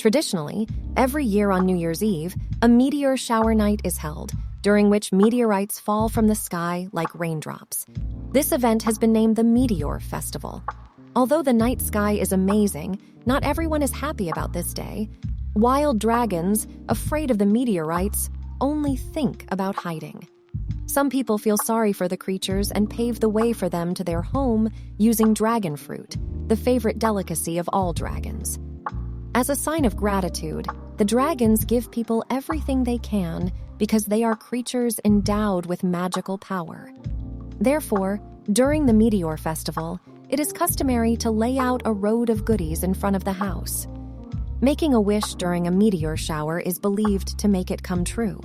Traditionally, every year on New Year's Eve, a meteor shower night is held, during which meteorites fall from the sky like raindrops. This event has been named the Meteor Festival. Although the night sky is amazing, not everyone is happy about this day. Wild dragons, afraid of the meteorites, only think about hiding. Some people feel sorry for the creatures and pave the way for them to their home using dragon fruit, the favorite delicacy of all dragons. As a sign of gratitude, the dragons give people everything they can because they are creatures endowed with magical power. Therefore, during the Meteor Festival, it is customary to lay out a road of goodies in front of the house. Making a wish during a meteor shower is believed to make it come true.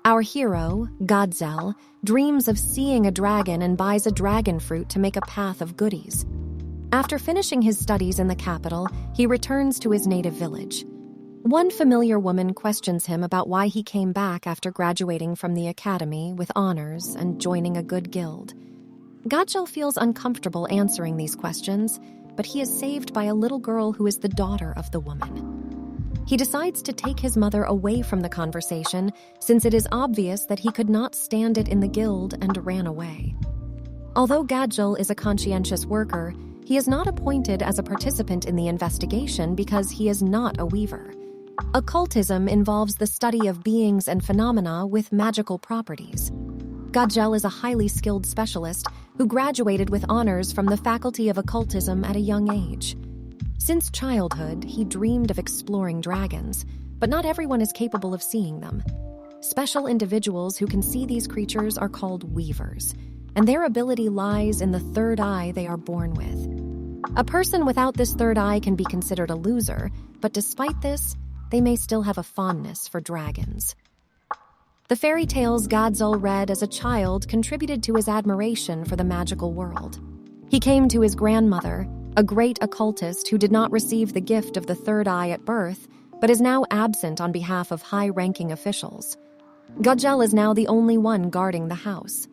Our hero, Godzel, dreams of seeing a dragon and buys a dragon fruit to make a path of goodies. After finishing his studies in the capital, he returns to his native village. One familiar woman questions him about why he came back after graduating from the academy with honors and joining a good guild. Godzel feels uncomfortable answering these questions, but he is saved by a little girl who is the daughter of the woman. He decides to take his mother away from the conversation since it is obvious that he could not stand it in the guild and ran away. Although Godzel is a conscientious worker, he is not appointed as a participant in the investigation because he is not a weaver. Occultism involves the study of beings and phenomena with magical properties. Godzel is a highly skilled specialist who graduated with honors from the Faculty of Occultism at a young age. Since childhood, he dreamed of exploring dragons, but not everyone is capable of seeing them. Special individuals who can see these creatures are called weavers, and their ability lies in the third eye they are born with. A person without this third eye can be considered a loser, but despite this, they may still have a fondness for dragons. The fairy tales Godzel read as a child contributed to his admiration for the magical world. He came to his grandmother, a great occultist who did not receive the gift of the third eye at birth, but is now absent on behalf of high-ranking officials. Godzel is now the only one guarding the house.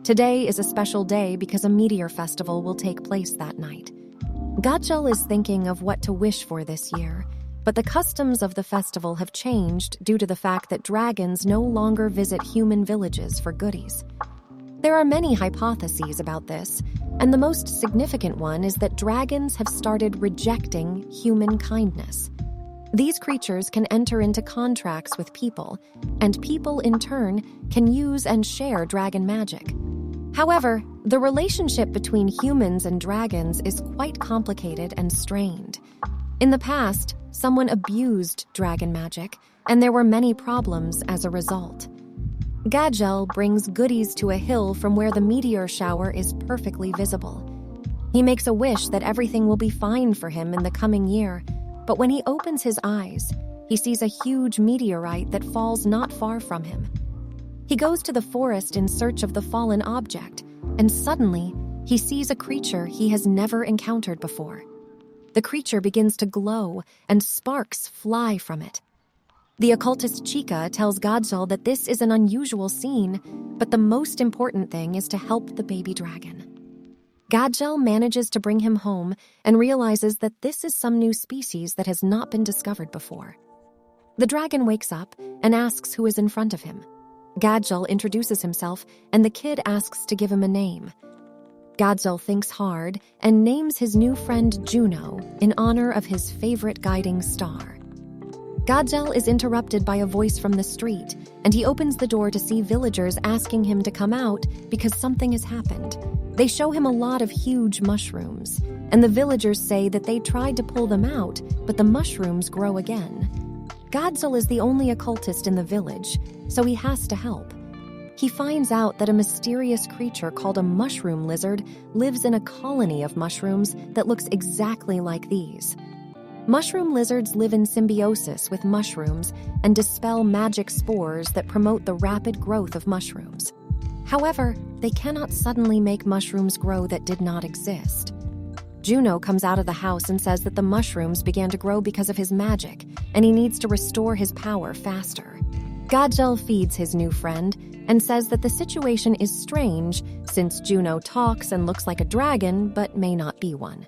Today is a special day because a meteor festival will take place that night. Godzel is thinking of what to wish for this year, but the customs of the festival have changed due to the fact that dragons no longer visit human villages for goodies. There are many hypotheses about this, and the most significant one is that dragons have started rejecting human kindness. These creatures can enter into contracts with people, and people in turn can use and share dragon magic. However, the relationship between humans and dragons is quite complicated and strained. In the past, someone abused dragon magic, and there were many problems as a result. Godzel brings goodies to a hill from where the meteor shower is perfectly visible. He makes a wish that everything will be fine for him in the coming year, but when he opens his eyes, he sees a huge meteorite that falls not far from him. He goes to the forest in search of the fallen object, and suddenly, he sees a creature he has never encountered before. The creature begins to glow, and sparks fly from it. The occultist Chica tells Godzel that this is an unusual scene, but the most important thing is to help the baby dragon. Godzel manages to bring him home and realizes that this is some new species that has not been discovered before. The dragon wakes up and asks who is in front of him. Godzel introduces himself, and the kid asks to give him a name. Godzel thinks hard and names his new friend Juno in honor of his favorite guiding star. Godzel is interrupted by a voice from the street, and he opens the door to see villagers asking him to come out because something has happened. They show him a lot of huge mushrooms, and the villagers say that they tried to pull them out, but the mushrooms grow again. Godzel is the only occultist in the village, so he has to help. He finds out that a mysterious creature called a mushroom lizard lives in a colony of mushrooms that looks exactly like these. Mushroom lizards live in symbiosis with mushrooms and dispel magic spores that promote the rapid growth of mushrooms. However, they cannot suddenly make mushrooms grow that did not exist. Juno comes out of the house and says that the mushrooms began to grow because of his magic, and he needs to restore his power faster. Godzel feeds his new friend and says that the situation is strange since Juno talks and looks like a dragon but may not be one.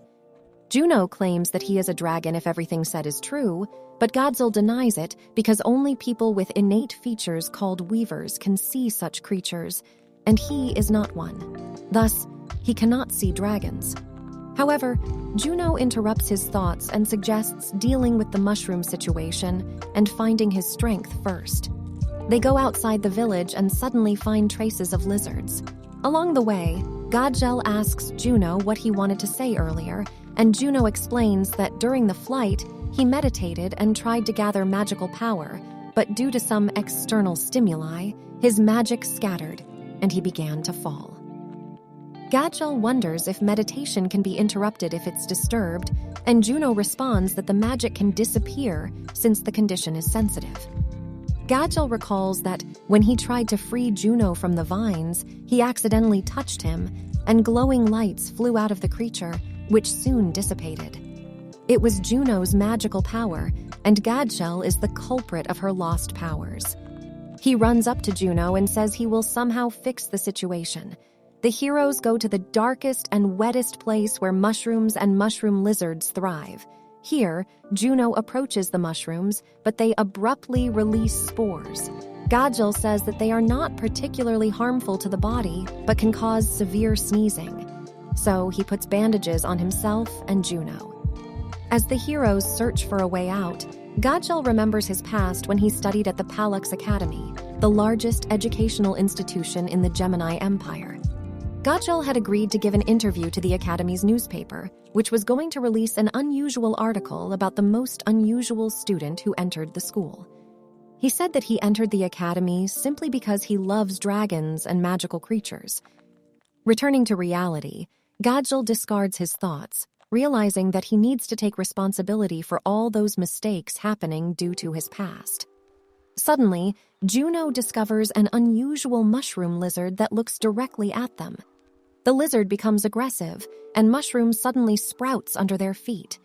Juno claims that he is a dragon if everything said is true, but Gadzil denies it because only people with innate features called weavers can see such creatures, and he is not one. Thus, he cannot see dragons. However, Juno interrupts his thoughts and suggests dealing with the mushroom situation and finding his strength first. They go outside the village and suddenly find traces of lizards. Along the way, Gadzil asks Juno what he wanted to say earlier, and Juno explains that during the flight, he meditated and tried to gather magical power, but due to some external stimuli, his magic scattered, and he began to fall. Gadzil wonders if meditation can be interrupted if it's disturbed, and Juno responds that the magic can disappear since the condition is sensitive. Gadzil recalls that when he tried to free Juno from the vines, he accidentally touched him, and glowing lights flew out of the creature, which soon dissipated. It was Juno's magical power, and Gadzil is the culprit of her lost powers. He runs up to Juno and says he will somehow fix the situation. The heroes go to the darkest and wettest place where mushrooms and mushroom lizards thrive. Here, Juno approaches the mushrooms, but they abruptly release spores. Gadzil says that they are not particularly harmful to the body, but can cause severe sneezing. So he puts bandages on himself and Juno. As the heroes search for a way out, Gadzil remembers his past when he studied at the Palax Academy, the largest educational institution in the Gemini Empire. Gadzil had agreed to give an interview to the Academy's newspaper, which was going to release an unusual article about the most unusual student who entered the school. He said that he entered the Academy simply because he loves dragons and magical creatures. Returning to reality, Gadzil discards his thoughts, realizing that he needs to take responsibility for all those mistakes happening due to his past. Suddenly, Juno discovers an unusual mushroom lizard that looks directly at them. The lizard becomes aggressive, and mushrooms suddenly sprouts under their feet.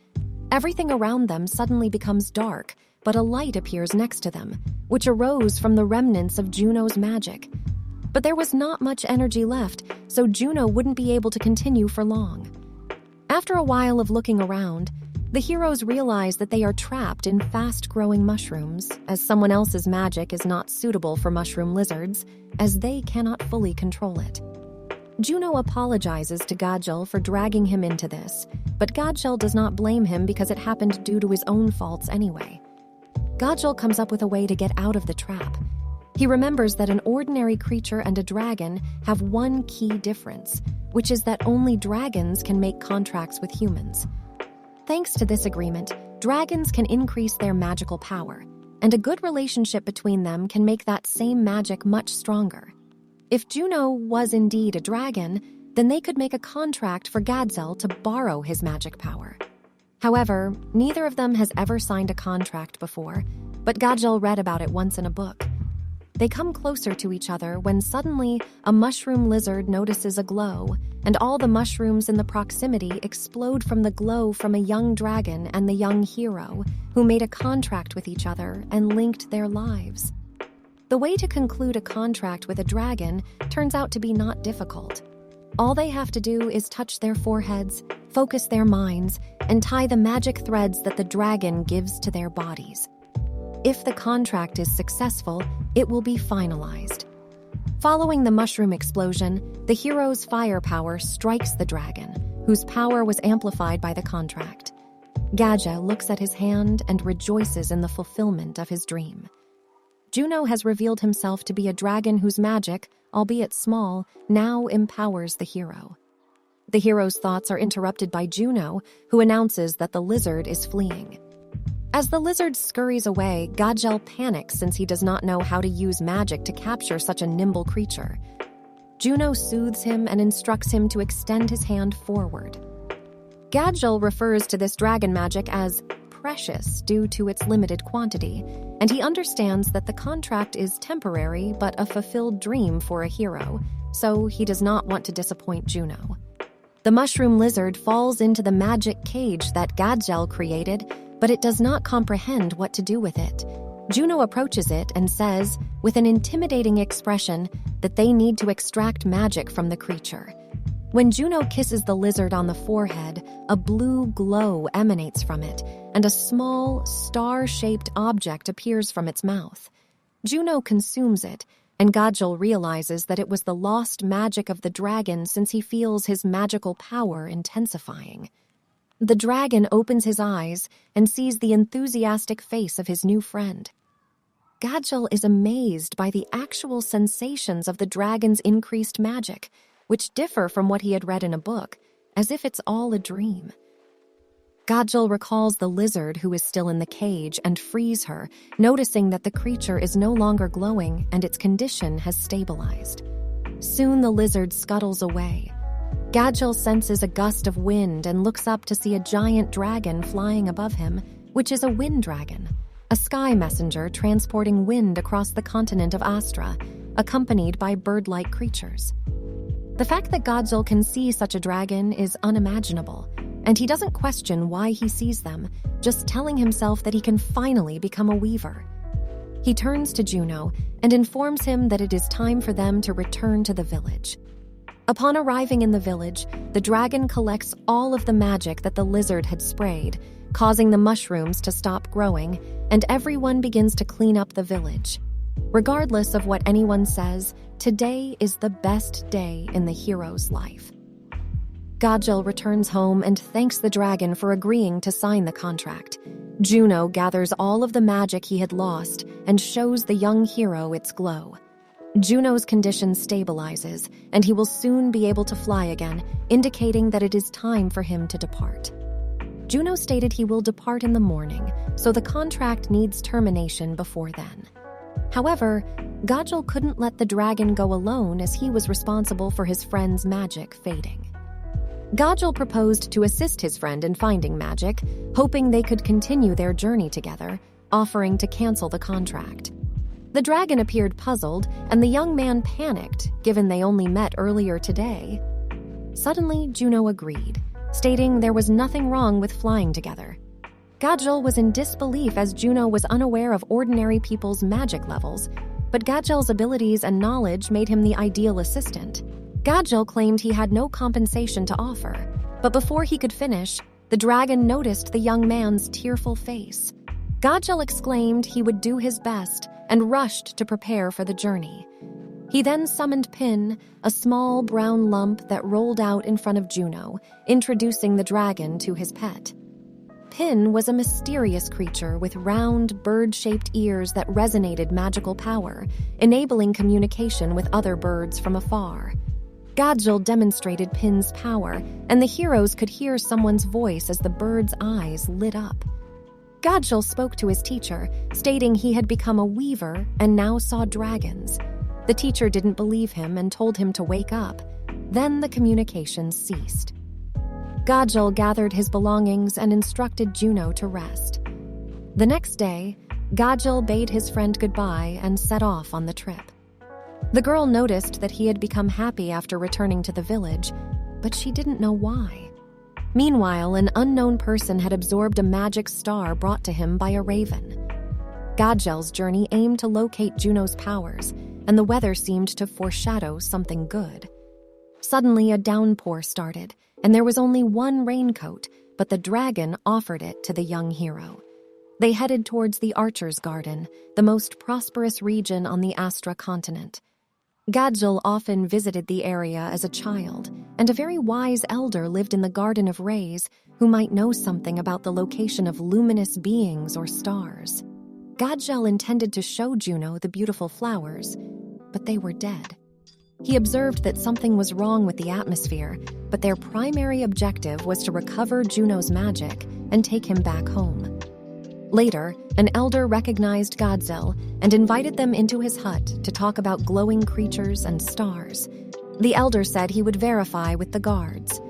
Everything around them suddenly becomes dark, but a light appears next to them, which arose from the remnants of Juno's magic. But there was not much energy left, so Juno wouldn't be able to continue for long. After a while of looking around, the heroes realize that they are trapped in fast-growing mushrooms, as someone else's magic is not suitable for mushroom lizards, as they cannot fully control it. Juno apologizes to Gadzil for dragging him into this, but Gadzil does not blame him because it happened due to his own faults anyway. Gadzil comes up with a way to get out of the trap. He remembers that an ordinary creature and a dragon have one key difference, which is that only dragons can make contracts with humans. Thanks to this agreement, dragons can increase their magical power, and a good relationship between them can make that same magic much stronger. If Juno was indeed a dragon, then they could make a contract for Gadzil to borrow his magic power. However, neither of them has ever signed a contract before, but Gadzil read about it once in a book. They come closer to each other when suddenly a mushroom lizard notices a glow, and all the mushrooms in the proximity explode from the glow from a young dragon and the young hero, who made a contract with each other and linked their lives. The way to conclude a contract with a dragon turns out to be not difficult. All they have to do is touch their foreheads, focus their minds, and tie the magic threads that the dragon gives to their bodies. If the contract is successful, it will be finalized. Following the mushroom explosion, the hero's firepower strikes the dragon, whose power was amplified by the contract. Gadzil looks at his hand and rejoices in the fulfillment of his dream. Juno has revealed himself to be a dragon whose magic, albeit small, now empowers the hero. The hero's thoughts are interrupted by Juno, who announces that the lizard is fleeing. As the lizard scurries away, Gadzil panics since he does not know how to use magic to capture such a nimble creature. Juno soothes him and instructs him to extend his hand forward. Gadzil refers to this dragon magic as precious due to its limited quantity, and he understands that the contract is temporary but a fulfilled dream for a hero, so he does not want to disappoint Juno. The mushroom lizard falls into the magic cage that Gadzil created, but it does not comprehend what to do with it. Juno approaches it and says, with an intimidating expression, that they need to extract magic from the creature. When Juno kisses the lizard on the forehead, a blue glow emanates from it, and a small, star-shaped object appears from its mouth. Juno consumes it, and Gajal realizes that it was the lost magic of the dragon since he feels his magical power intensifying. The dragon opens his eyes and sees the enthusiastic face of his new friend. Gajal is amazed by the actual sensations of the dragon's increased magic, which differ from what he had read in a book, as if it's all a dream. Gajal recalls the lizard who is still in the cage and frees her, noticing that the creature is no longer glowing and its condition has stabilized. Soon the lizard scuttles away. Gajal senses a gust of wind and looks up to see a giant dragon flying above him, which is a wind dragon, a sky messenger transporting wind across the continent of Astra, accompanied by bird-like creatures. The fact that Gajal can see such a dragon is unimaginable, and he doesn't question why he sees them, just telling himself that he can finally become a weaver. He turns to Juno and informs him that it is time for them to return to the village. Upon arriving in the village, the dragon collects all of the magic that the lizard had sprayed, causing the mushrooms to stop growing, and everyone begins to clean up the village. Regardless of what anyone says, today is the best day in the hero's life. Gajal returns home and thanks the dragon for agreeing to sign the contract. Juno gathers all of the magic he had lost and shows the young hero its glow. Juno's condition stabilizes, and he will soon be able to fly again, indicating that it is time for him to depart. Juno stated he will depart in the morning, so the contract needs termination before then. However, Gajal couldn't let the dragon go alone as he was responsible for his friend's magic fading. Gajal proposed to assist his friend in finding magic, hoping they could continue their journey together, offering to cancel the contract. The dragon appeared puzzled, and the young man panicked, given they only met earlier today. Suddenly, Juno agreed, stating there was nothing wrong with flying together. Gajal was in disbelief as Juno was unaware of ordinary people's magic levels, but Gajal's abilities and knowledge made him the ideal assistant. Gajal claimed he had no compensation to offer, but before he could finish, the dragon noticed the young man's tearful face. Gajal exclaimed he would do his best and rushed to prepare for the journey. He then summoned Pin, a small brown lump that rolled out in front of Juno, introducing the dragon to his pet. Pin was a mysterious creature with round, bird-shaped ears that resonated magical power, enabling communication with other birds from afar. Gajal demonstrated Pin's power, and the heroes could hear someone's voice as the bird's eyes lit up. Gajal spoke to his teacher, stating he had become a weaver and now saw dragons. The teacher didn't believe him and told him to wake up. Then the communication ceased. Gajal gathered his belongings and instructed Juno to rest. The next day, Gajal bade his friend goodbye and set off on the trip. The girl noticed that he had become happy after returning to the village, but she didn't know why. Meanwhile, an unknown person had absorbed a magic star brought to him by a raven. Gajal's journey aimed to locate Juno's powers, and the weather seemed to foreshadow something good. Suddenly, a downpour started, and there was only one raincoat, but the dragon offered it to the young hero. They headed towards the Archer's Garden, the most prosperous region on the Astra continent. Gajal often visited the area as a child, and a very wise elder lived in the Garden of Rays who might know something about the location of luminous beings or stars. Gajal intended to show Juno the beautiful flowers, but they were dead. He observed that something was wrong with the atmosphere, but their primary objective was to recover Juno's magic and take him back home. Later, an elder recognized Gajal and invited them into his hut to talk about glowing creatures and stars. The elder said he would verify with the guards.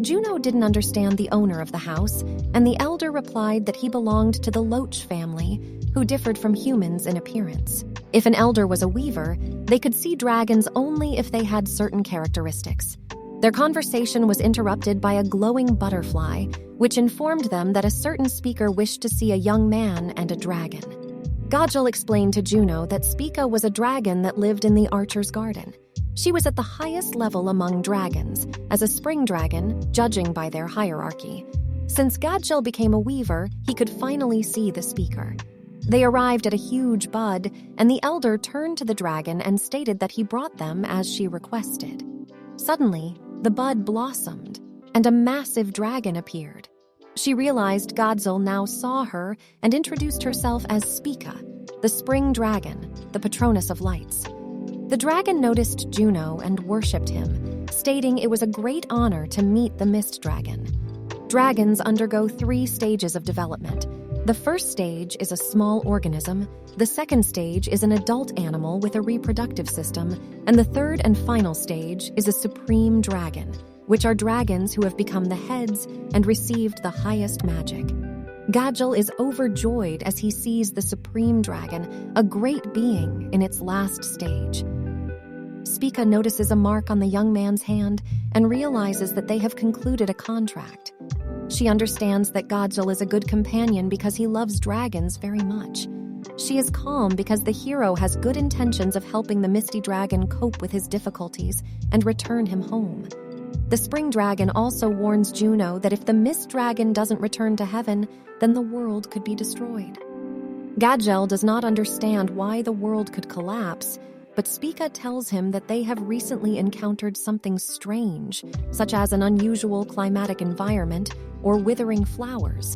Juno didn't understand the owner of the house, and the elder replied that he belonged to the Loach family, who differed from humans in appearance. If an elder was a weaver, they could see dragons only if they had certain characteristics. Their conversation was interrupted by a glowing butterfly, which informed them that a certain speaker wished to see a young man and a dragon. Gajal explained to Juno that Spica was a dragon that lived in the Archer's Garden. She was at the highest level among dragons, as a spring dragon, judging by their hierarchy. Since Gadgel became a weaver, he could finally see the speaker. They arrived at a huge bud, and the elder turned to the dragon and stated that he brought them as she requested. Suddenly, the bud blossomed, and a massive dragon appeared. She realized Gadzel now saw her and introduced herself as Spica, the spring dragon, the patronus of lights. The dragon noticed Juno and worshipped him, stating it was a great honor to meet the mist dragon. Dragons undergo 3 stages of development. The first stage is a small organism, the second stage is an adult animal with a reproductive system, and the third and final stage is a supreme dragon, which are dragons who have become the heads and received the highest magic. Gadgel is overjoyed as he sees the supreme dragon, a great being in its last stage. Spica notices a mark on the young man's hand and realizes that they have concluded a contract. She understands that Gadgel is a good companion because he loves dragons very much. She is calm because the hero has good intentions of helping the misty dragon cope with his difficulties and return him home. The spring dragon also warns Juno that if the mist dragon doesn't return to heaven, then the world could be destroyed. Gadgel does not understand why the world could collapse, but Spica tells him that they have recently encountered something strange, such as an unusual climatic environment or withering flowers.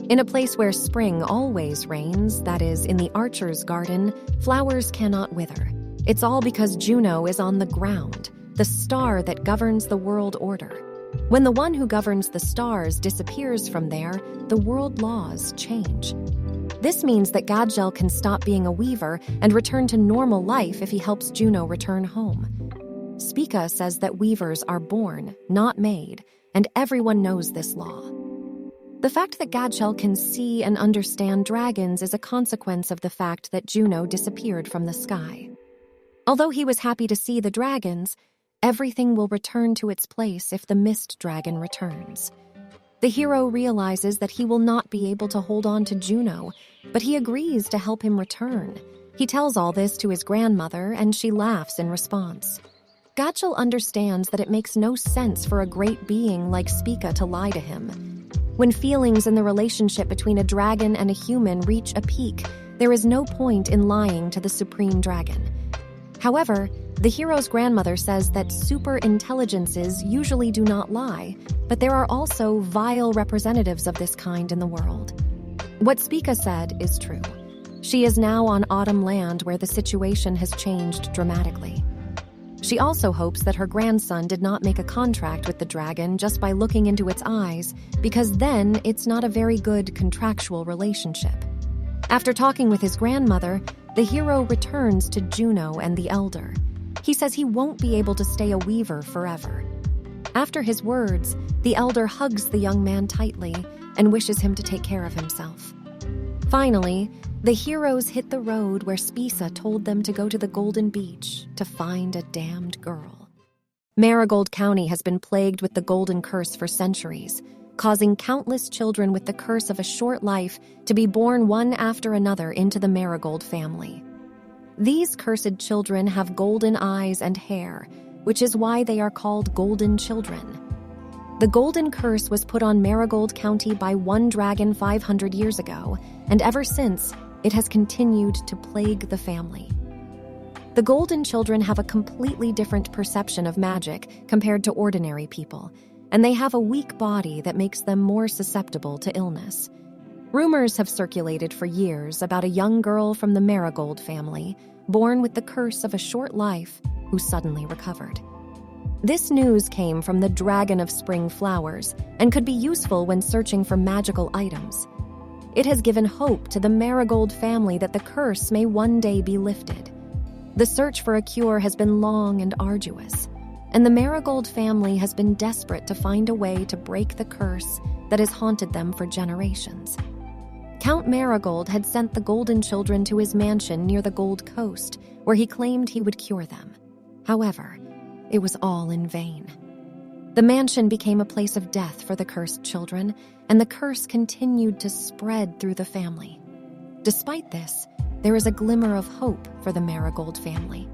In a place where spring always reigns, that is, in the archer's garden, flowers cannot wither. It's all because Juno is on the ground, the star that governs the world order. When the one who governs the stars disappears from there, the world laws change. This means that Gadgel can stop being a weaver and return to normal life if he helps Juno return home. Spica says that weavers are born, not made, and everyone knows this law. The fact that Gadgel can see and understand dragons is a consequence of the fact that Juno disappeared from the sky. Although he was happy to see the dragons, everything will return to its place if the mist dragon returns. The hero realizes that he will not be able to hold on to Juno, but he agrees to help him return. He tells all this to his grandmother, and she laughs in response. Gadgel understands that it makes no sense for a great being like Spica to lie to him. When feelings in the relationship between a dragon and a human reach a peak, there is no point in lying to the supreme dragon. However, the hero's grandmother says that super intelligences usually do not lie, but there are also vile representatives of this kind in the world. What Spica said is true. She is now on autumn land where the situation has changed dramatically. She also hopes that her grandson did not make a contract with the dragon just by looking into its eyes, because then it's not a very good contractual relationship. After talking with his grandmother, the hero returns to Juno and the elder. He says he won't be able to stay a weaver forever. After his words, the elder hugs the young man tightly and wishes him to take care of himself. Finally, the heroes hit the road where Spica told them to go to the Golden Beach to find a damned girl. Marigold County has been plagued with the Golden Curse for centuries, causing countless children with the curse of a short life to be born one after another into the Marigold family. These cursed children have golden eyes and hair, which is why they are called golden children. The Golden Curse was put on Marigold County by one dragon 500 years ago, and ever since, it has continued to plague the family. The Golden Children have a completely different perception of magic compared to ordinary people, and they have a weak body that makes them more susceptible to illness. Rumors have circulated for years about a young girl from the Marigold family, born with the curse of a short life, who suddenly recovered. This news came from the Dragon of Spring Flowers and could be useful when searching for magical items. It has given hope to the Marigold family that the curse may one day be lifted. The search for a cure has been long and arduous, and the Marigold family has been desperate to find a way to break the curse that has haunted them for generations. Count Marigold had sent the Golden Children to his mansion near the Gold Coast, where he claimed he would cure them. However, it was all in vain. The mansion became a place of death for the cursed children, and the curse continued to spread through the family. Despite this, there is a glimmer of hope for the Marigold family.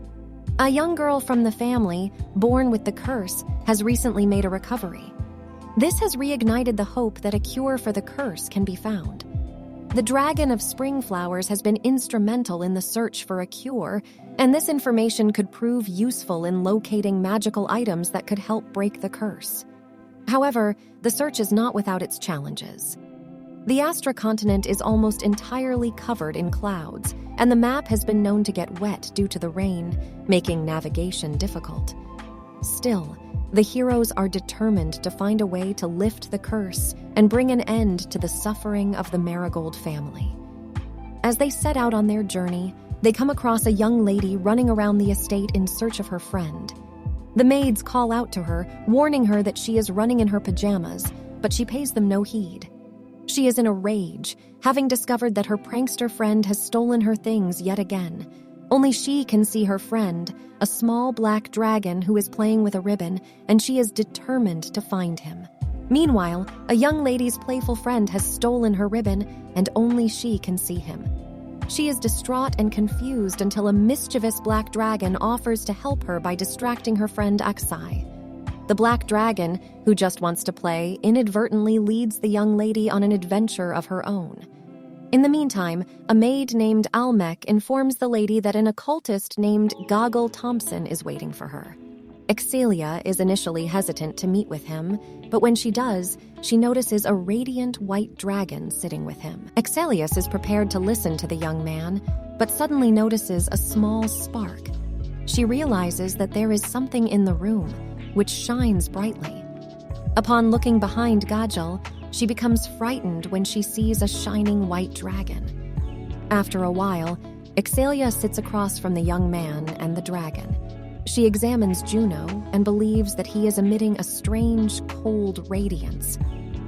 A young girl from the family, born with the curse, has recently made a recovery. This has reignited the hope that a cure for the curse can be found. The Dragon of Spring Flowers has been instrumental in the search for a cure, and this information could prove useful in locating magical items that could help break the curse. However, the search is not without its challenges. The Astra continent is almost entirely covered in clouds, and the map has been known to get wet due to the rain, making navigation difficult. Still, the heroes are determined to find a way to lift the curse and bring an end to the suffering of the Marigold family. As they set out on their journey, they come across a young lady running around the estate in search of her friend. The maids call out to her, warning her that she is running in her pajamas, but she pays them no heed. She is in a rage, having discovered that her prankster friend has stolen her things yet again. Only she can see her friend, a small black dragon who is playing with a ribbon, and she is determined to find him. Meanwhile, a young lady's playful friend has stolen her ribbon, and only she can see him. She is distraught and confused until a mischievous black dragon offers to help her by distracting her friend Aksai. The black dragon, who just wants to play, inadvertently leads the young lady on an adventure of her own. In the meantime, a maid named Almec informs the lady that an occultist named Goggle Thompson is waiting for her. Exilia is initially hesitant to meet with him, but when she does, she notices a radiant white dragon sitting with him. Exilius is prepared to listen to the young man, but suddenly notices a small spark. She realizes that there is something in the room, which shines brightly. Upon looking behind Gajal, she becomes frightened when she sees a shining white dragon. After a while, Exilia sits across from the young man and the dragon. She examines Juno and believes that he is emitting a strange, cold radiance.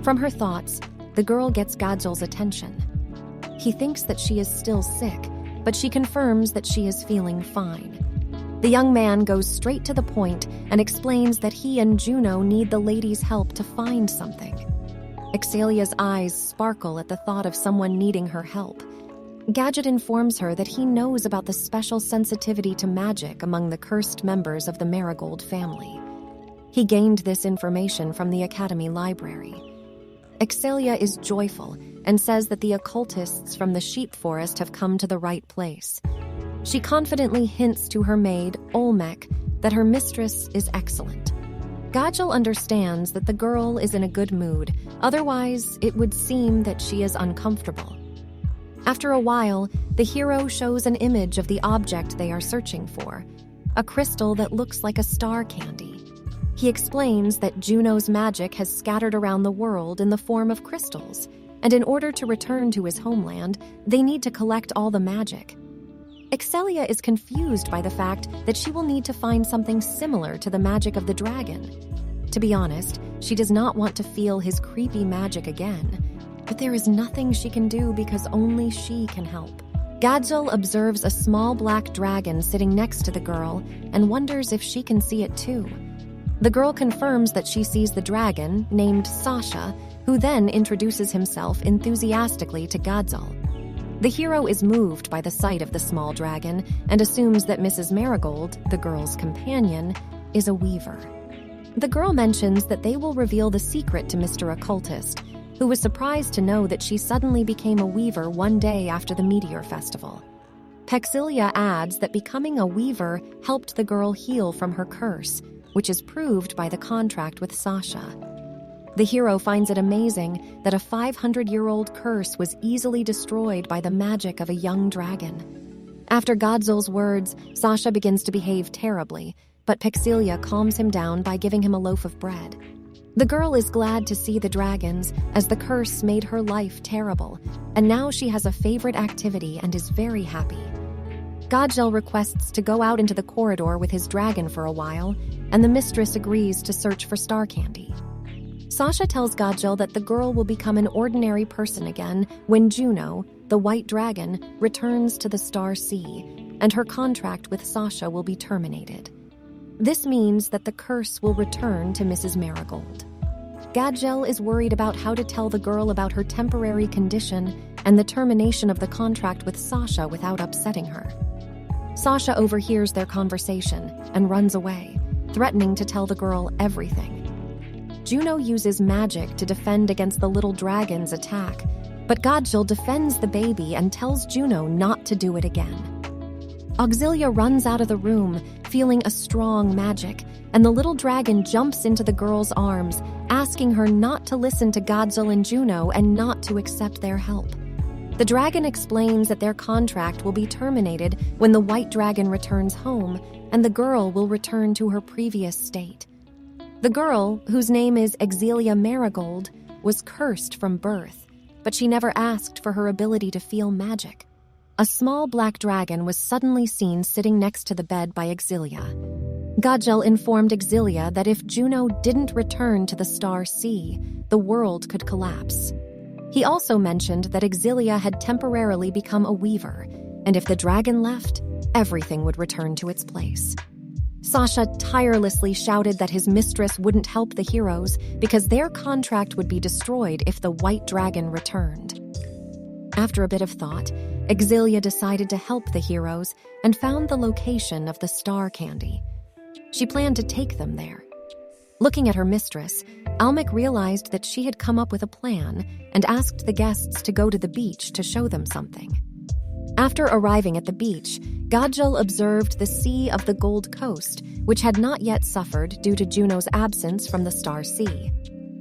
From her thoughts, the girl gets Gajal's attention. He thinks that she is still sick, but she confirms that she is feeling fine. The young man goes straight to the point and explains that he and Juno need the lady's help to find something. Exilia's eyes sparkle at the thought of someone needing her help. Gadget informs her that he knows about the special sensitivity to magic among the cursed members of the Marigold family. He gained this information from the Academy library. Exilia is joyful and says that the occultists from the sheep forest have come to the right place. She confidently hints to her maid, Olmec, that her mistress is excellent. Gajal understands that the girl is in a good mood, otherwise it would seem that she is uncomfortable. After a while, the hero shows an image of the object they are searching for, a crystal that looks like a star candy. He explains that Juno's magic has scattered around the world in the form of crystals, and in order to return to his homeland, they need to collect all the magic. Exilia is confused by the fact that she will need to find something similar to the magic of the dragon. To be honest, she does not want to feel his creepy magic again, but there is nothing she can do because only she can help. Gajal observes a small black dragon sitting next to the girl and wonders if she can see it too. The girl confirms that she sees the dragon, named Sasha, who then introduces himself enthusiastically to Gajal. The hero is moved by the sight of the small dragon and assumes that Mrs. Marigold, the girl's companion, is a weaver. The girl mentions that they will reveal the secret to Mr. Occultist, who was surprised to know that she suddenly became a weaver one day after the meteor festival. Pexilia adds that becoming a weaver helped the girl heal from her curse, which is proved by the contract with Sasha. The hero finds it amazing that a 500-year-old curse was easily destroyed by the magic of a young dragon. After Godzill's words, Sasha begins to behave terribly, but Pexilia calms him down by giving him a loaf of bread. The girl is glad to see the dragons, as the curse made her life terrible, and now she has a favorite activity and is very happy. Godzilla requests to go out into the corridor with his dragon for a while, and the mistress agrees to search for star candy. Sasha tells Gajal that the girl will become an ordinary person again when Juno, the white dragon, returns to the Star Sea, and her contract with Sasha will be terminated. This means that the curse will return to Mrs. Marigold. Gajal is worried about how to tell the girl about her temporary condition and the termination of the contract with Sasha without upsetting her. Sasha overhears their conversation and runs away, threatening to tell the girl everything. Juno uses magic to defend against the little dragon's attack, but Godzilla defends the baby and tells Juno not to do it again. Exilia runs out of the room, feeling a strong magic, and the little dragon jumps into the girl's arms, asking her not to listen to Godzilla and Juno and not to accept their help. The dragon explains that their contract will be terminated when the white dragon returns home, and the girl will return to her previous state. The girl, whose name is Exilia Marigold, was cursed from birth, but she never asked for her ability to feel magic. A small black dragon was suddenly seen sitting next to the bed by Exilia. Godzilla informed Exilia that if Juno didn't return to the star sea, the world could collapse. He also mentioned that Exilia had temporarily become a weaver, and if the dragon left, everything would return to its place. Sasha tirelessly shouted that his mistress wouldn't help the heroes because their contract would be destroyed if the white dragon returned. After a bit of thought, Exilia decided to help the heroes and found the location of the star candy. She planned to take them there. Looking at her mistress, Almec realized that she had come up with a plan and asked the guests to go to the beach to show them something. After arriving at the beach, Godzilla observed the Sea of the Gold Coast, which had not yet suffered due to Juno's absence from the Star Sea.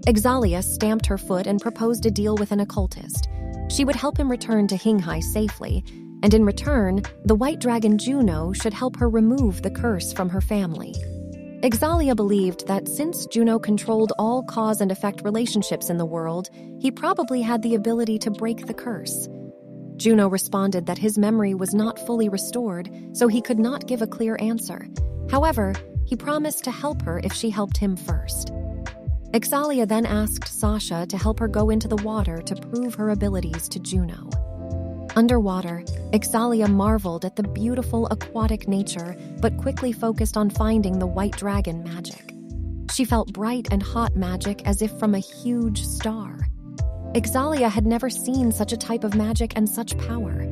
Exilia stamped her foot and proposed a deal with an occultist. She would help him return to Hinghai safely, and in return, the white dragon Juno should help her remove the curse from her family. Exilia believed that since Juno controlled all cause and effect relationships in the world, he probably had the ability to break the curse. Juno responded that his memory was not fully restored, so he could not give a clear answer. However, he promised to help her if she helped him first. Exilia then asked Sasha to help her go into the water to prove her abilities to Juno. Underwater, Exilia marveled at the beautiful aquatic nature, but quickly focused on finding the white dragon magic. She felt bright and hot magic as if from a huge star. Exilia had never seen such a type of magic and such power.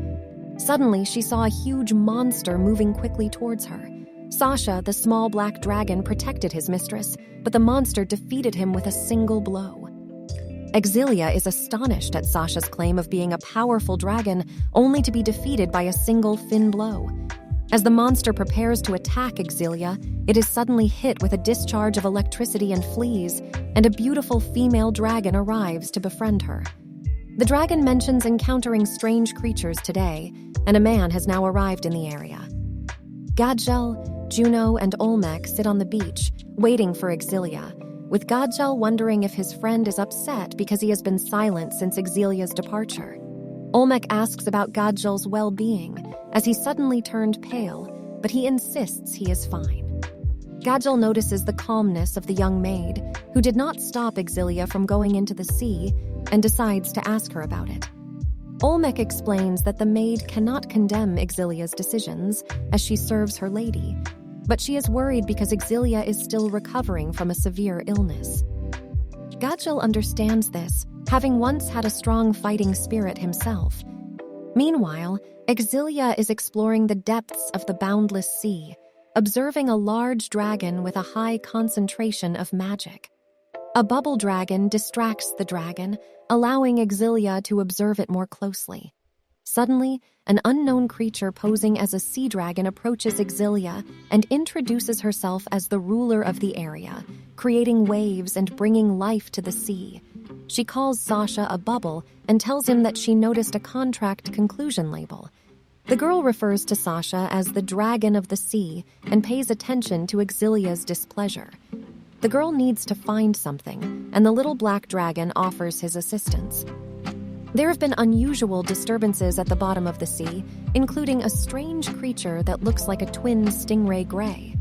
Suddenly, she saw a huge monster moving quickly towards her. Sasha, the small black dragon, protected his mistress, but the monster defeated him with a single blow. Exilia is astonished at Sasha's claim of being a powerful dragon, only to be defeated by a single fin blow. As the monster prepares to attack Exilia, it is suddenly hit with a discharge of electricity and flees, and a beautiful female dragon arrives to befriend her. The dragon mentions encountering strange creatures today, and a man has now arrived in the area. Godzilla, Juno, and Olmec sit on the beach, waiting for Exilia, with Godzilla wondering if his friend is upset because he has been silent since Exilia's departure. Olmec asks about Godzilla's well-being, as he suddenly turned pale, but he insists he is fine. Godzilla notices the calmness of the young maid, who did not stop Exilia from going into the sea, and decides to ask her about it. Olmec explains that the maid cannot condemn Exilia's decisions, as she serves her lady, but she is worried because Exilia is still recovering from a severe illness. Godzilla understands this, having once had a strong fighting spirit himself. Meanwhile, Exilia is exploring the depths of the boundless sea, observing a large dragon with a high concentration of magic. A bubble dragon distracts the dragon, allowing Exilia to observe it more closely. Suddenly, an unknown creature posing as a sea dragon approaches Exilia and introduces herself as the ruler of the area, creating waves and bringing life to the sea. She calls Sasha a bubble and tells him that she noticed a contract conclusion label. The girl refers to Sasha as the dragon of the sea and pays attention to Exilia's displeasure. The girl needs to find something, and the little black dragon offers his assistance. There have been unusual disturbances at the bottom of the sea, including a strange creature that looks like a twin stingray gray.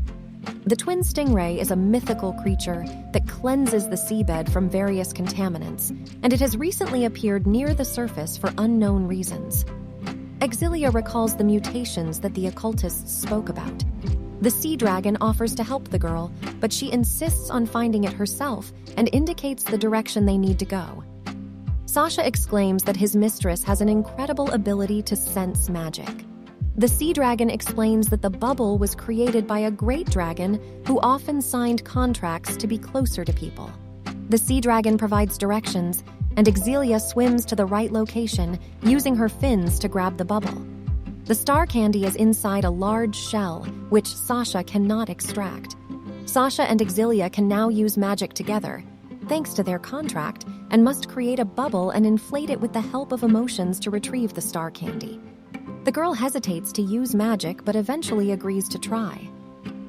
The twin stingray is a mythical creature that cleanses the seabed from various contaminants, and it has recently appeared near the surface for unknown reasons. Exilia recalls the mutations that the occultists spoke about. The sea dragon offers to help the girl, but she insists on finding it herself and indicates the direction they need to go. Sasha exclaims that his mistress has an incredible ability to sense magic. The sea dragon explains that the bubble was created by a great dragon who often signed contracts to be closer to people. The sea dragon provides directions, and Exilia swims to the right location, using her fins to grab the bubble. The star candy is inside a large shell, which Sasha cannot extract. Sasha and Exilia can now use magic together, thanks to their contract, and must create a bubble and inflate it with the help of emotions to retrieve the star candy. The girl hesitates to use magic but eventually agrees to try.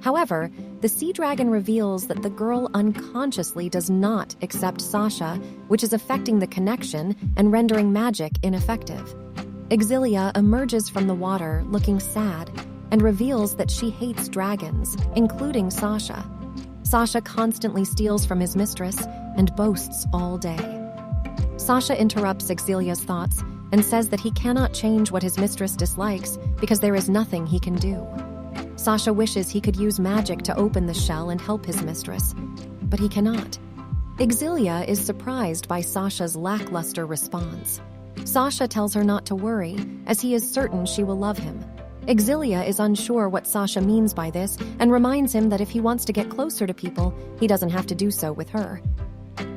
However, the sea dragon reveals that the girl unconsciously does not accept Sasha, which is affecting the connection and rendering magic ineffective. Exilia emerges from the water looking sad and reveals that she hates dragons, including Sasha. Sasha constantly steals from his mistress and boasts all day. Sasha interrupts Exilia's thoughts and says that he cannot change what his mistress dislikes because there is nothing he can do. Sasha wishes he could use magic to open the shell and help his mistress, but he cannot. Exilia is surprised by Sasha's lackluster response. Sasha tells her not to worry, as he is certain she will love him. Exilia is unsure what Sasha means by this and reminds him that if he wants to get closer to people, he doesn't have to do so with her.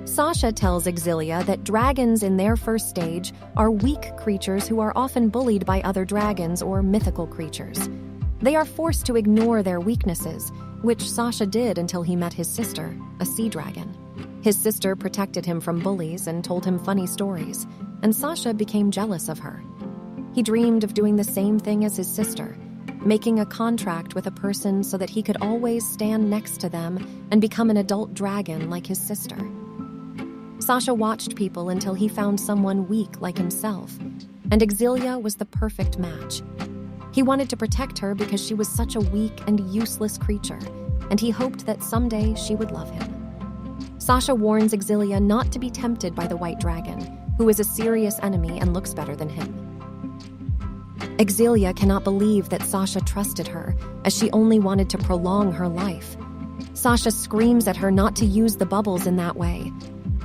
Sasha tells Exilia that dragons in their first stage are weak creatures who are often bullied by other dragons or mythical creatures. They are forced to ignore their weaknesses, which Sasha did until he met his sister, a sea dragon. His sister protected him from bullies and told him funny stories, and Sasha became jealous of her. He dreamed of doing the same thing as his sister, making a contract with a person so that he could always stand next to them and become an adult dragon like his sister. Sasha watched people until he found someone weak like himself, and Exilia was the perfect match. He wanted to protect her because she was such a weak and useless creature, and he hoped that someday she would love him. Sasha warns Exilia not to be tempted by the white dragon, who is a serious enemy and looks better than him. Exilia cannot believe that Sasha trusted her, as she only wanted to prolong her life. Sasha screams at her not to use the bubbles in that way.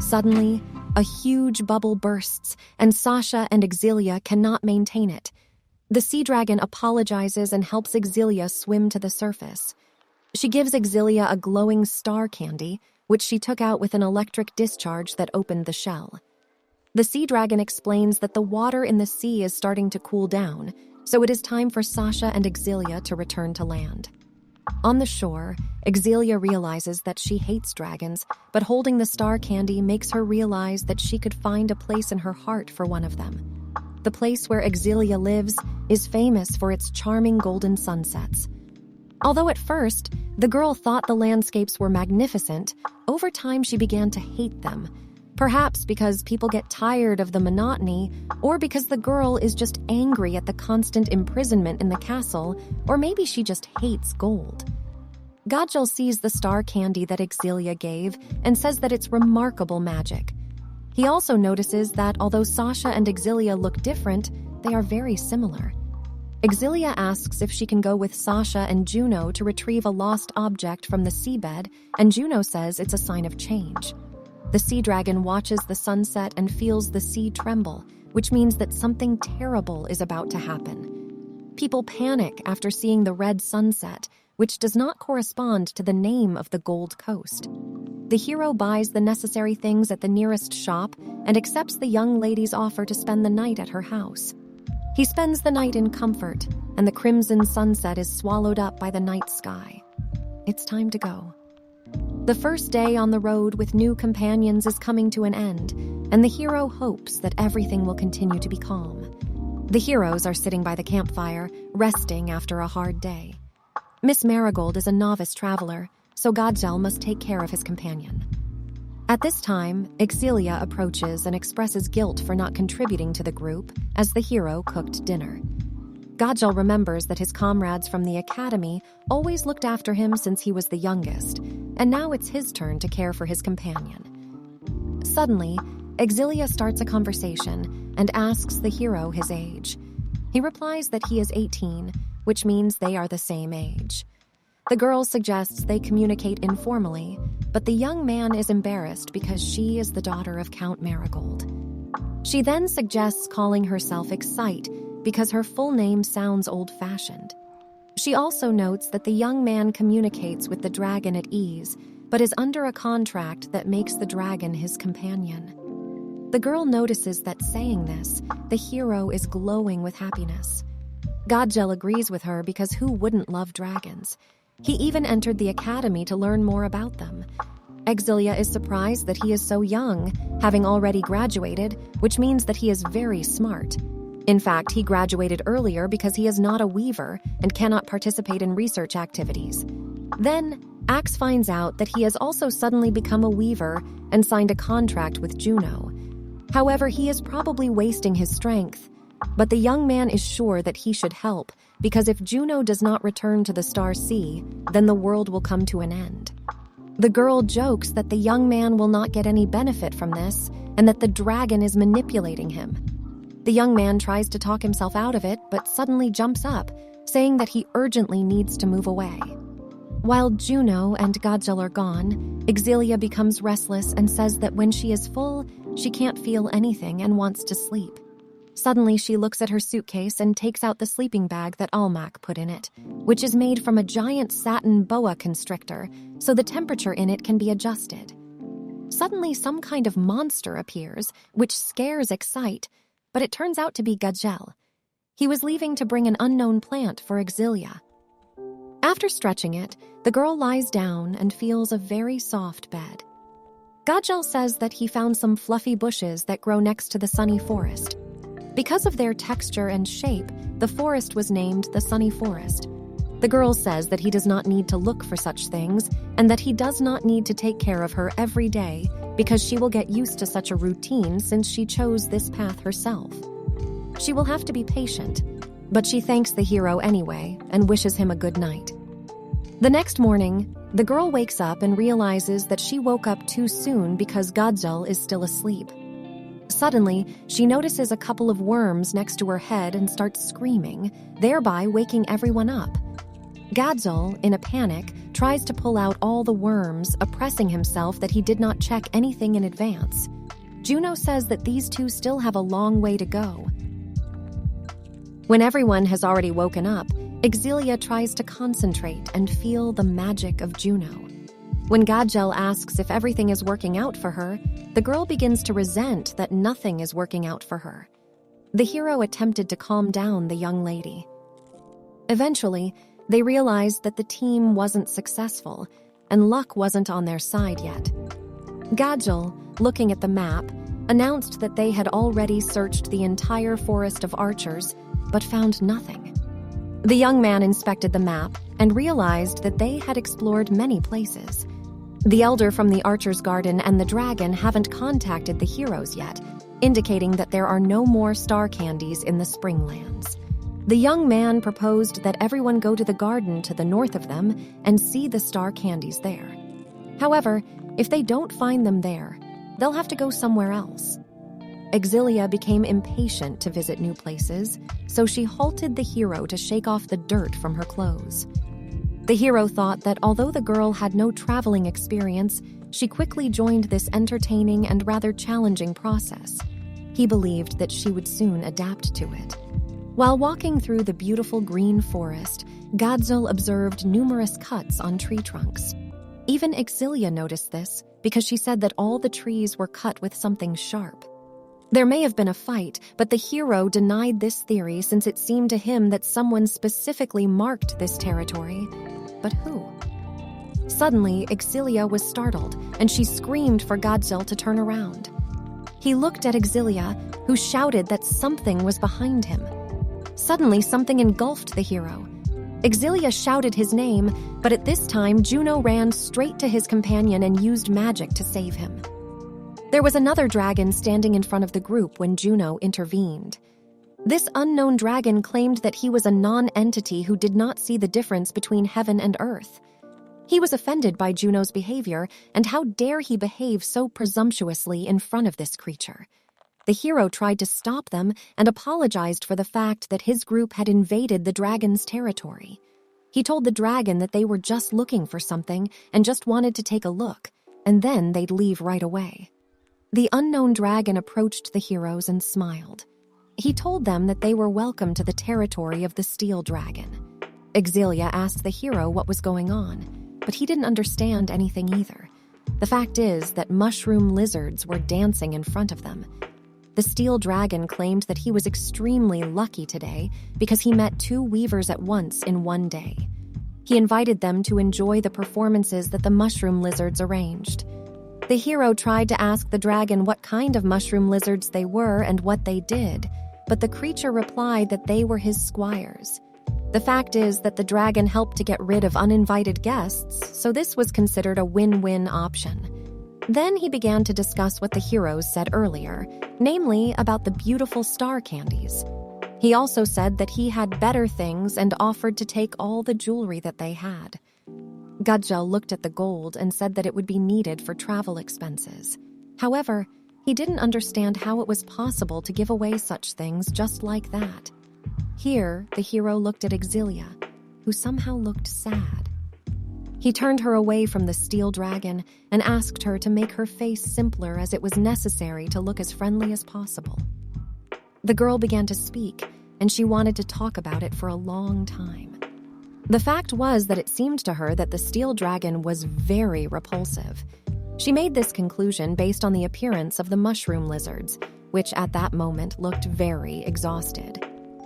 Suddenly, a huge bubble bursts, and Sasha and Exilia cannot maintain it. The sea dragon apologizes and helps Exilia swim to the surface. She gives Exilia a glowing star candy, which she took out with an electric discharge that opened the shell. The sea dragon explains that the water in the sea is starting to cool down, so it is time for Sasha and Exilia to return to land. On the shore, Exilia realizes that she hates dragons, but holding the star candy makes her realize that she could find a place in her heart for one of them. The place where Exilia lives is famous for its charming golden sunsets. Although at first, the girl thought the landscapes were magnificent, over time she began to hate them. Perhaps because people get tired of the monotony, or because the girl is just angry at the constant imprisonment in the castle, or maybe she just hates gold. Gajal sees the star candy that Exilia gave and says that it's remarkable magic. He also notices that although Sasha and Exilia look different, they are very similar. Exilia asks if she can go with Sasha and Juno to retrieve a lost object from the seabed, and Juno says it's a sign of change. The sea dragon watches the sunset and feels the sea tremble, which means that something terrible is about to happen. People panic after seeing the red sunset, which does not correspond to the name of the Gold Coast. The hero buys the necessary things at the nearest shop and accepts the young lady's offer to spend the night at her house. He spends the night in comfort, and the crimson sunset is swallowed up by the night sky. It's time to go. The first day on the road with new companions is coming to an end, and the hero hopes that everything will continue to be calm. The heroes are sitting by the campfire, resting after a hard day. Miss Marigold is a novice traveler, so Godzell must take care of his companion. At this time, Exilia approaches and expresses guilt for not contributing to the group as the hero cooked dinner. Godzell remembers that his comrades from the academy always looked after him since he was the youngest, and now it's his turn to care for his companion. Suddenly, Exilia starts a conversation and asks the hero his age. He replies that he is 18, which means they are the same age. The girl suggests they communicate informally, but the young man is embarrassed because she is the daughter of Count Marigold. She then suggests calling herself Excite because her full name sounds old-fashioned. She also notes that the young man communicates with the dragon at ease, but is under a contract that makes the dragon his companion. The girl notices that saying this, the hero is glowing with happiness. Godgel agrees with her because who wouldn't love dragons? He even entered the academy to learn more about them. Exilia is surprised that he is so young, having already graduated, which means that he is very smart. In fact, he graduated earlier because he is not a weaver and cannot participate in research activities. Then, Axe finds out that he has also suddenly become a weaver and signed a contract with Juno. However, he is probably wasting his strength. But the young man is sure that he should help, because if Juno does not return to the Star Sea, then the world will come to an end. The girl jokes that the young man will not get any benefit from this, and that the dragon is manipulating him. The young man tries to talk himself out of it, but suddenly jumps up, saying that he urgently needs to move away. While Juno and Godgel are gone, Exilia becomes restless and says that when she is full, she can't feel anything and wants to sleep. Suddenly, she looks at her suitcase and takes out the sleeping bag that Almac put in it, which is made from a giant satin boa constrictor, so the temperature in it can be adjusted. Suddenly, some kind of monster appears, which scares Excite, but it turns out to be Godgel. He was leaving to bring an unknown plant for Exilia. After stretching it, the girl lies down and feels a very soft bed. Godgel says that he found some fluffy bushes that grow next to the sunny forest. Because of their texture and shape, the forest was named the Sunny Forest. The girl says that he does not need to look for such things and that he does not need to take care of her every day because she will get used to such a routine since she chose this path herself. She will have to be patient, but she thanks the hero anyway and wishes him a good night. The next morning, the girl wakes up and realizes that she woke up too soon because Godgel is still asleep. Suddenly, she notices a couple of worms next to her head and starts screaming, thereby waking everyone up. Godgel, in a panic, tries to pull out all the worms, oppressing himself that he did not check anything in advance. Juno says that these two still have a long way to go. When everyone has already woken up, Exilia tries to concentrate and feel the magic of Juno. When Godgel asks if everything is working out for her, the girl begins to resent that nothing is working out for her. The hero attempted to calm down the young lady. Eventually, they realized that the team wasn't successful, and luck wasn't on their side yet. Godgel, looking at the map, announced that they had already searched the entire forest of archers, but found nothing. The young man inspected the map and realized that they had explored many places. The elder from the Archer's Garden and the dragon haven't contacted the heroes yet, indicating that there are no more star candies in the Springlands. The young man proposed that everyone go to the garden to the north of them and see the star candies there. However, if they don't find them there, they'll have to go somewhere else. Exilia became impatient to visit new places, so she halted the hero to shake off the dirt from her clothes. The hero thought that although the girl had no traveling experience, she quickly joined this entertaining and rather challenging process. He believed that she would soon adapt to it. While walking through the beautiful green forest, Godgel observed numerous cuts on tree trunks. Even Exilia noticed this because she said that all the trees were cut with something sharp. There may have been a fight, but the hero denied this theory since it seemed to him that someone specifically marked this territory. But who? Suddenly, Exilia was startled, and she screamed for Godgel to turn around. He looked at Exilia, who shouted that something was behind him. Suddenly, something engulfed the hero. Exilia shouted his name, but at this time, Juno ran straight to his companion and used magic to save him. There was another dragon standing in front of the group when Juno intervened. This unknown dragon claimed that he was a non-entity who did not see the difference between heaven and earth. He was offended by Juno's behavior, and how dare he behave so presumptuously in front of this creature. The hero tried to stop them and apologized for the fact that his group had invaded the dragon's territory. He told the dragon that they were just looking for something and just wanted to take a look, and then they'd leave right away. The unknown dragon approached the heroes and smiled. He told them that they were welcome to the territory of the steel dragon. Exilia asked the hero what was going on, but he didn't understand anything either. The fact is that mushroom lizards were dancing in front of them. The steel dragon claimed that he was extremely lucky today because he met 2 weavers at once in one day. He invited them to enjoy the performances that the mushroom lizards arranged. The hero tried to ask the dragon what kind of mushroom lizards they were and what they did, but the creature replied that they were his squires. The fact is that the dragon helped to get rid of uninvited guests, so this was considered a win-win option. Then he began to discuss what the heroes said earlier, namely about the beautiful star candies. He also said that he had better things and offered to take all the jewelry that they had. Gudja looked at the gold and said that it would be needed for travel expenses. However, he didn't understand how it was possible to give away such things just like that. Here, the hero looked at Exilia, who somehow looked sad. He turned her away from the steel dragon and asked her to make her face simpler as it was necessary to look as friendly as possible. The girl began to speak, and she wanted to talk about it for a long time. The fact was that it seemed to her that the steel dragon was very repulsive. She made this conclusion based on the appearance of the mushroom lizards, which at that moment looked very exhausted.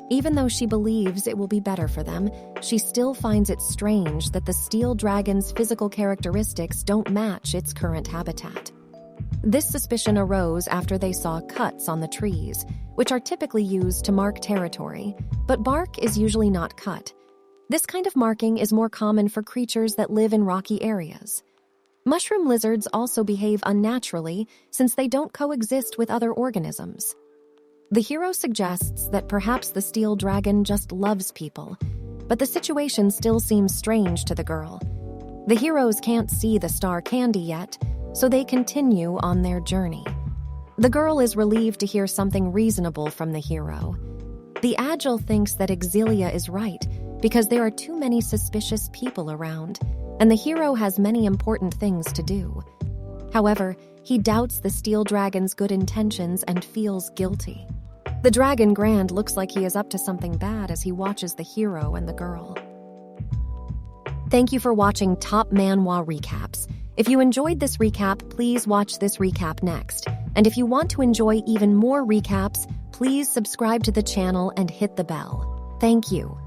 Even though she believes it will be better for them, she still finds it strange that the steel dragon's physical characteristics don't match its current habitat. This suspicion arose after they saw cuts on the trees, which are typically used to mark territory, but bark is usually not cut. This kind of marking is more common for creatures that live in rocky areas. Mushroom lizards also behave unnaturally since they don't coexist with other organisms. The hero suggests that perhaps the steel dragon just loves people, but the situation still seems strange to the girl. The heroes can't see the star candy yet, so they continue on their journey. The girl is relieved to hear something reasonable from the hero. The Agile thinks that Exilia is right because there are too many suspicious people around, and the hero has many important things to do. However, he doubts the steel dragon's good intentions and feels guilty. The Dragon Grand looks like he is up to something bad as he watches the hero and the girl. Thank you for watching Top Manhwa Recaps. If you enjoyed this recap, please watch this recap next. And if you want to enjoy even more recaps, please subscribe to the channel and hit the bell. Thank you.